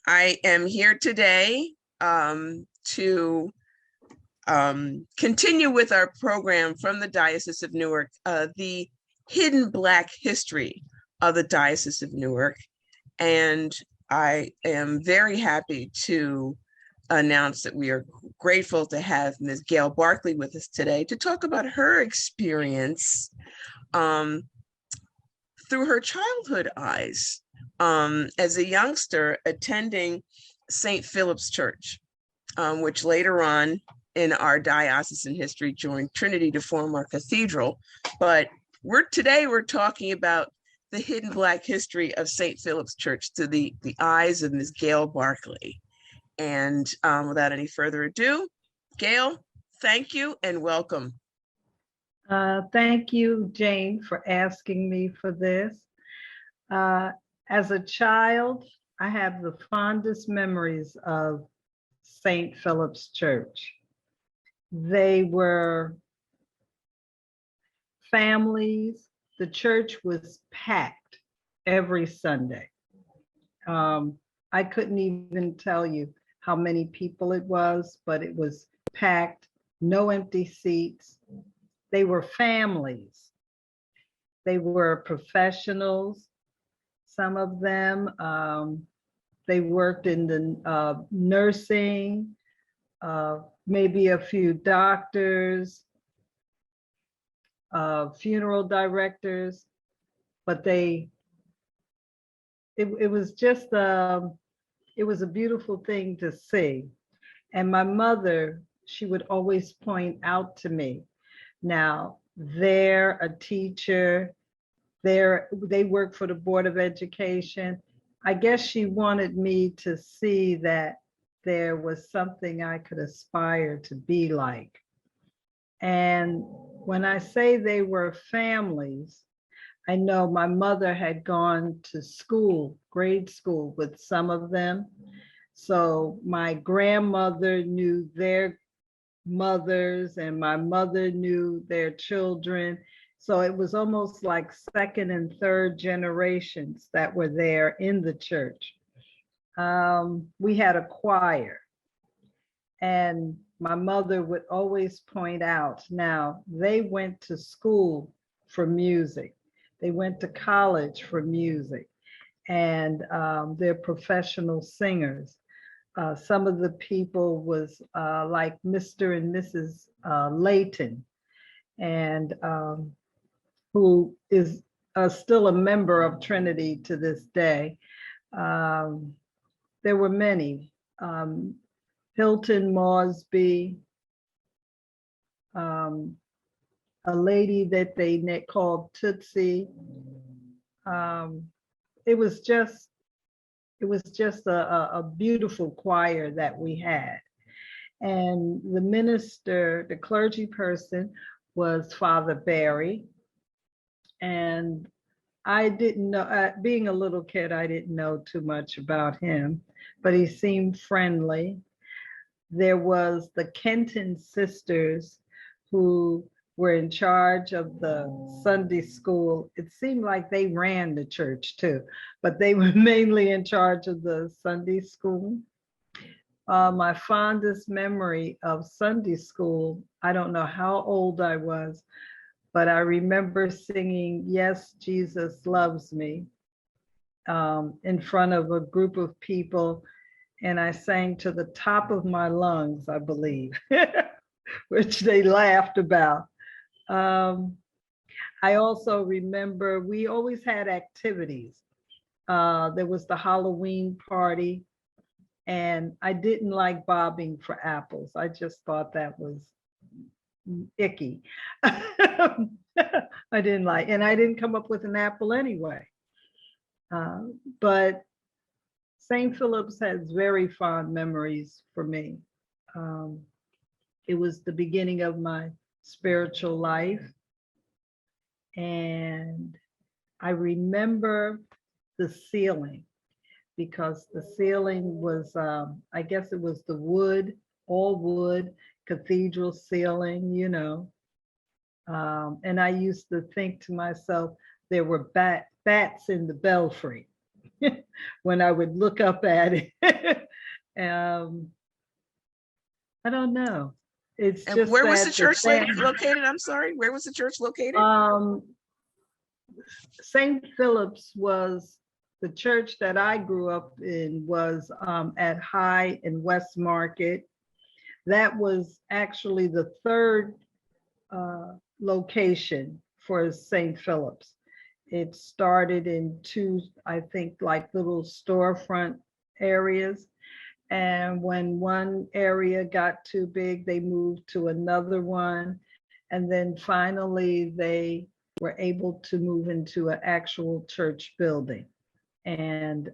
I am here today to continue with our program from the Diocese of Newark, the hidden Black history of the Diocese of Newark. And I am very happy to announce that we are grateful to have Ms. Gail Barkley with us today to talk about her experience through her childhood eyes as a youngster attending St. Philip's Church, which later on in our diocesan history joined Trinity to form our cathedral. But today we're talking about the hidden Black history of St. Philip's Church through the eyes of Ms. Gail Barkley. And without any further ado, Gail, thank you and welcome. Thank you, Jane, for asking me for this. As a child, I have the fondest memories of St. Philip's Church. They were families. The church was packed every Sunday. I couldn't even tell you how many people it was, but it was packed, no empty seats. They were families. They were professionals. Some of them, they worked in the nursing, maybe a few doctors, funeral directors, but it was just, it was a beautiful thing to see. And my mother, she would always point out to me, now they're a teacher, they work for the Board of Education. I guess she wanted me to see that there was something I could aspire to be like. And when I say they were families, I know my mother had gone to school, grade school with some of them. So my grandmother knew their mothers and my mother knew their children. So it was almost like second and third generations that were there in the church. We had a choir, and my mother would always point out, now they went to school for music. They went to college for music, and they're professional singers. Some of the people was like Mr. and Mrs. Layton, and who is still a member of Trinity to this day. There were many. Hilton Mosby, a lady that they called Tootsie. It was just a beautiful choir that we had. And the minister, the clergy person, was Father Barry. And I didn't know, being a little kid, I didn't know too much about him, but he seemed friendly. There was the Kenton sisters who were in charge of the Sunday school. It seemed like they ran the church too, but they were mainly in charge of the Sunday school. My fondest memory of Sunday school, I don't know how old I was, but I remember singing "Yes, Jesus Loves Me" in front of a group of people, and I sang to the top of my lungs, I believe, which they laughed about. I also remember we always had activities. There was the Halloween party, and I didn't like bobbing for apples. I just thought that was icky. I didn't like, and I didn't come up with an apple anyway. But St. Philip's has very fond memories for me. It was the beginning of my spiritual life. And I remember the ceiling, because the ceiling was, I guess it was the wood, all wood, cathedral ceiling, you know. And I used to think to myself, there were bats in the belfry. when I would look up at it. um, I don't know. It's And just where was the that church located? I'm sorry, where was the church located? St. Philip's was the church that I grew up in was at High and West Market. That was actually the third location for St. Philip's. It started in two, I think, like little storefront areas. And when one area got too big, they moved to another one. And then finally, they were able to move into an actual church building. And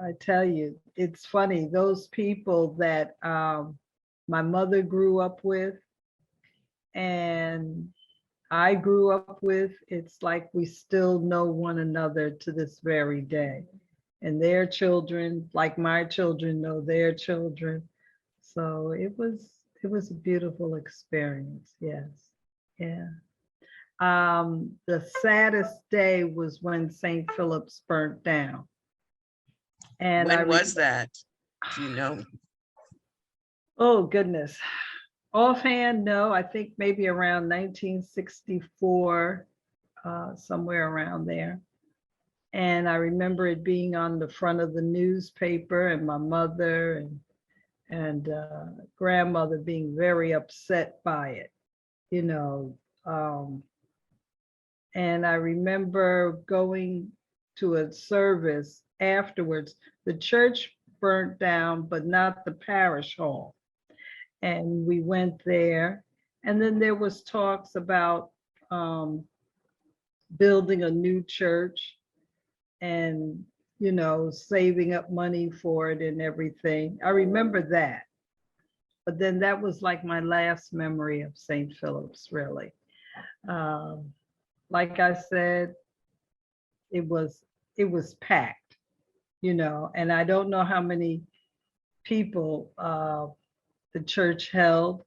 I tell you, it's funny, those people that my mother grew up with and I grew up with, it's like we still know one another to this very day. And their children, like my children, know their children. So it was a beautiful experience. Yes. Yeah. The saddest day was when St. Philip's burnt down. And when was that? Do you know? Oh, goodness. Offhand, no, I think maybe around 1964, somewhere around there. And I remember it being on the front of the newspaper, and my mother and grandmother being very upset by it, you know. And I remember going to a service afterwards. The church burnt down, but not the parish hall. And we went there. And then there was talks about building a new church and, you know, saving up money for it and everything. I remember that. But then that was like my last memory of St. Philip's, really. Like I said, it was packed, you know, and I don't know how many people the church held,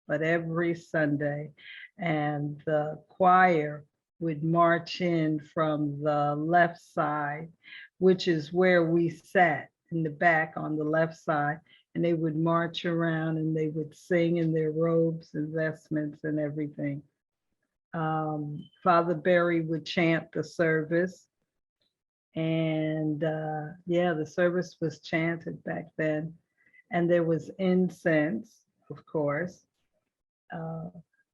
but every Sunday, and the choir would march in from the left side, which is where we sat in the back on the left side, and they would march around and they would sing in their robes and vestments and everything. Father Barry would chant the service, and yeah, the service was chanted back then, and there was incense, of course,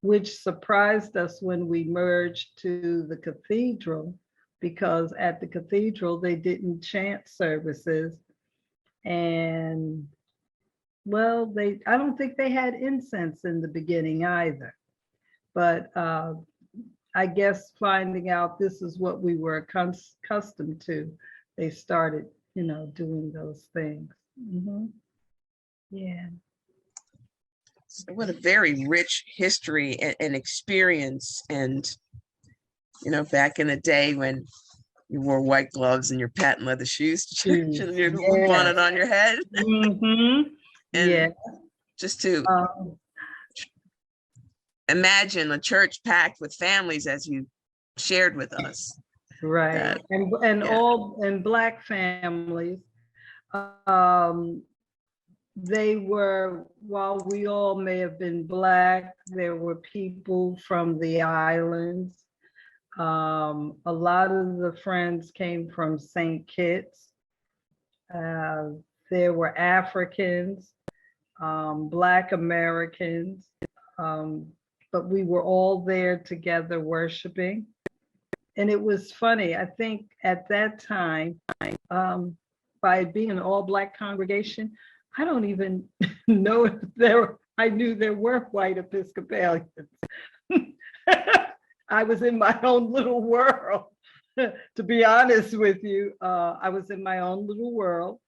which surprised us when we merged to the cathedral, because at the cathedral they didn't chant services, and well, I don't think they had incense in the beginning either. But I guess finding out this is what we were accustomed to, they started, you know, doing those things. Mm-hmm. Yeah. So what a very rich history and experience. And, you know, back in the day when you wore white gloves and your patent leather shoes to church and your little bonnet on your head. Mm-hmm. And yeah. Just to imagine a church packed with families as you shared with us. Right. And yeah. all in Black families, they were, while we all may have been Black, there were people from the islands. A lot of the friends came from St. Kitts. There were Africans, Black Americans, but we were all there together worshiping. And it was funny, I think at that time, by being an all Black congregation, I don't even know if I knew there were white Episcopalians. I was in my own little world. To be honest with you, I was in my own little world.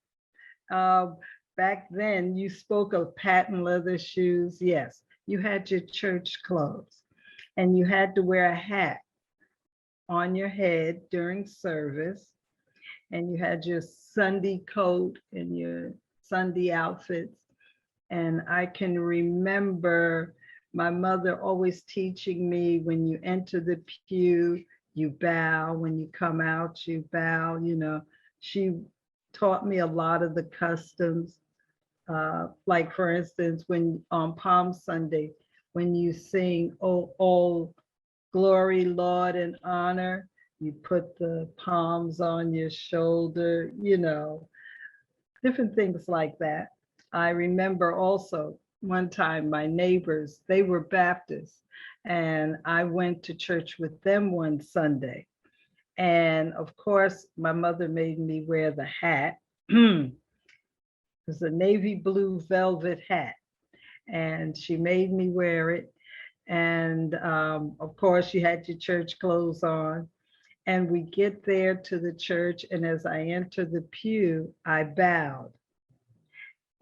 Back then, you spoke of patent leather shoes. Yes, you had your church clothes, and you had to wear a hat on your head during service, and you had your Sunday coat and your Sunday outfits. And I can remember my mother always teaching me, when you enter the pew, you bow. When you come out, you bow. She taught me a lot of the customs. Like for instance, when on Palm Sunday, when you sing, "Oh, all glory, Lord, and honor," you put the palms on your shoulder, different things like that. I remember also one time my neighbors, they were Baptists, and I went to church with them one Sunday. And of course, my mother made me wear the hat. It was a navy blue velvet hat, and she made me wear it. And of course, you had your church clothes on. And we get there to the church, and as I enter the pew, I bowed.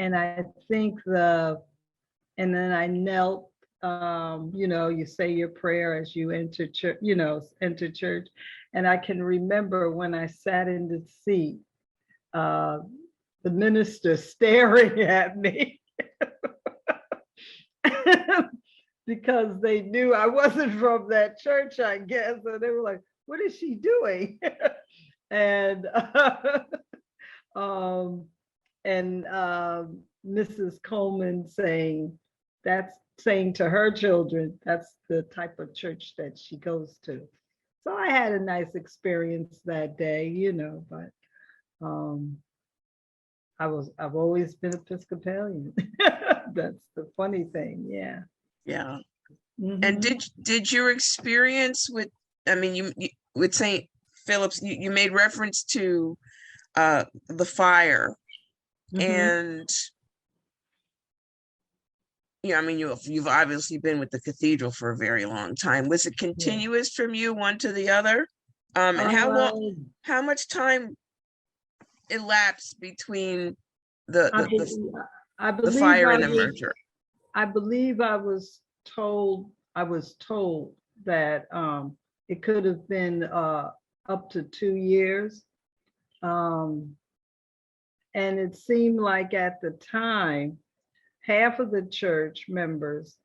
And I think and then I knelt. You say your prayer as you enter church, enter church. And I can remember when I sat in the seat, the minister staring at me because they knew I wasn't from that church, I guess. And they were like, "What is she doing?" and um, Mrs. Coleman saying to her children, that's the type of church that she goes to. So I had a nice experience that day, but I've always been Episcopalian. That's the funny thing. Yeah. Yeah. Mm-hmm. And did your experience with, you with St. Philip's, you made reference to the fire, Mm-hmm. and you've obviously been with the cathedral for a very long time. Was it continuous from you one to the other? And how much time elapsed between the fire and the merger? I believe I was told that it could have been up to 2 years. And it seemed like at the time, half of the church members,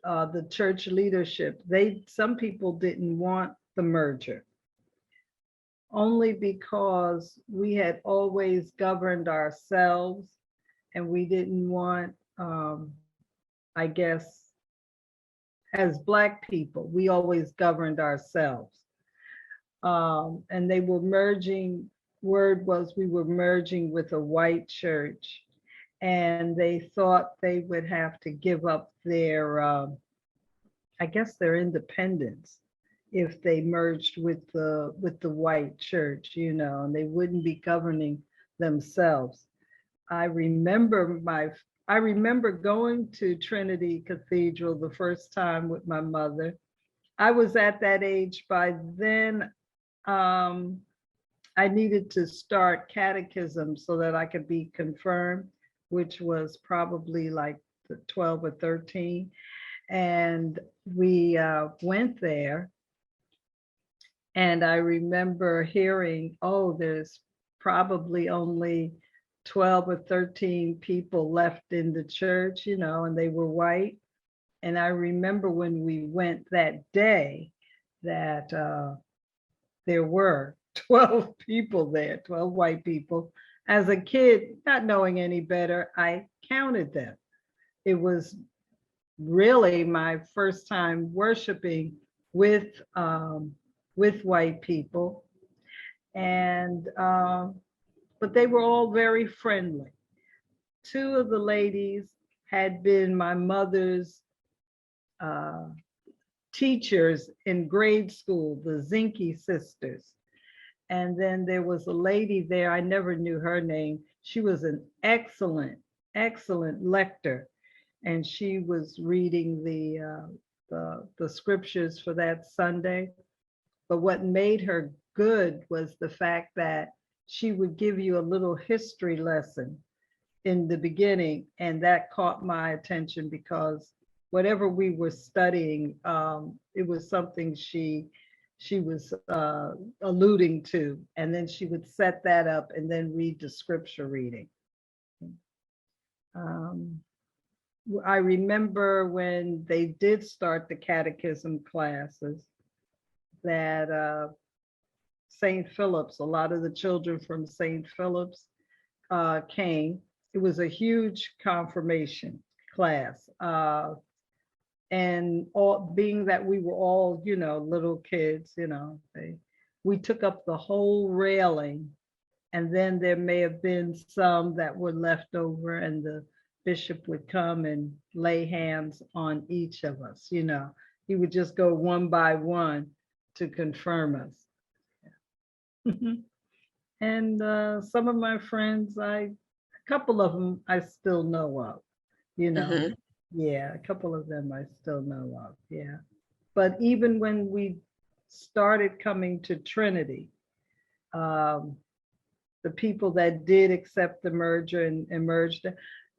the church leadership, some people didn't want the merger, only because we had always governed ourselves, and we didn't want, I guess, as Black people, we always governed ourselves. And they were merging, word was we were merging with a white church, and they thought they would have to give up their, I guess, their independence if they merged with the white church, and they wouldn't be governing themselves. I remember going to Trinity Cathedral the first time with my mother. I was at that age by then. I needed to start catechism so that I could be confirmed, which was probably like 12 or 13. And we went there. And I remember hearing, "Oh, there's probably only 12 or 13 people left in the church, and they were white." And I remember when we went that day that there were 12 people there, 12 white people. As a kid, not knowing any better, I counted them. It was really my first time worshiping with white people. And but they were all very friendly. Two of the ladies had been my mother's teachers in grade school, the Zinke sisters. And then there was a lady there, I never knew her name. She was an excellent lector. And she was reading the scriptures for that Sunday. But what made her good was the fact that she would give you a little history lesson in the beginning. And that caught my attention because whatever we were studying, it was something she was alluding to. And then she would set that up and then read the scripture reading. I remember when they did start the catechism classes, that St. Philip's, a lot of the children from St. Philip's came. It was a huge confirmation class. And all being that we were all, little kids, we took up the whole railing. And then there may have been some that were left over, and the bishop would come and lay hands on each of us. He would just go one by one to confirm us. And some of my friends, a couple of them I still know of, Mhm. Yeah, a couple of them I still know of, yeah. But even when we started coming to Trinity, the people that did accept the merger and emerged,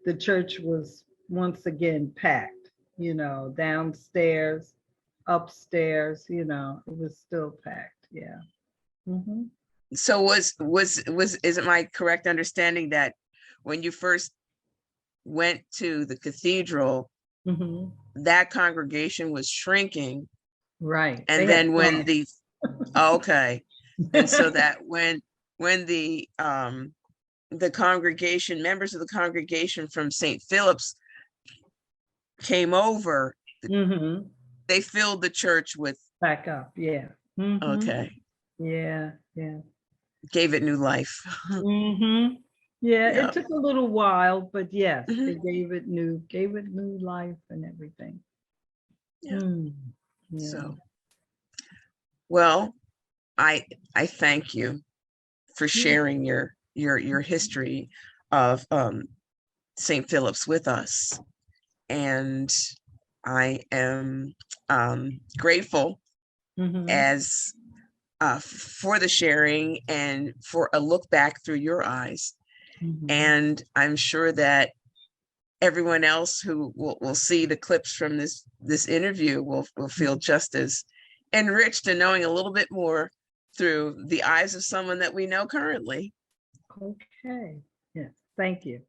the church was once again packed, downstairs, upstairs, it was still packed, yeah. Mm-hmm. So is it my correct understanding that when you first went to the cathedral, Mm-hmm. that congregation was shrinking, Right. They and had then when fun. okay, and so that when the congregation, members of the congregation from St. Philip's came over, Mm-hmm. they filled the church with, Back up, yeah. Mm-hmm. okay, Yeah, yeah. gave it new life. Mm-hmm. Yeah, Yeah. it took a little while, but yes, Mhm. it gave it new life and everything. Yeah. Yeah. So, well, I thank you for Yeah. sharing your history of St. Philip's with us. And I am grateful Mm-hmm. as for the sharing and for a look back through your eyes. Mm-hmm. And I'm sure that everyone else who will see the clips from this interview will feel just as enriched in knowing a little bit more through the eyes of someone that we know currently. Okay. Yes. Thank you.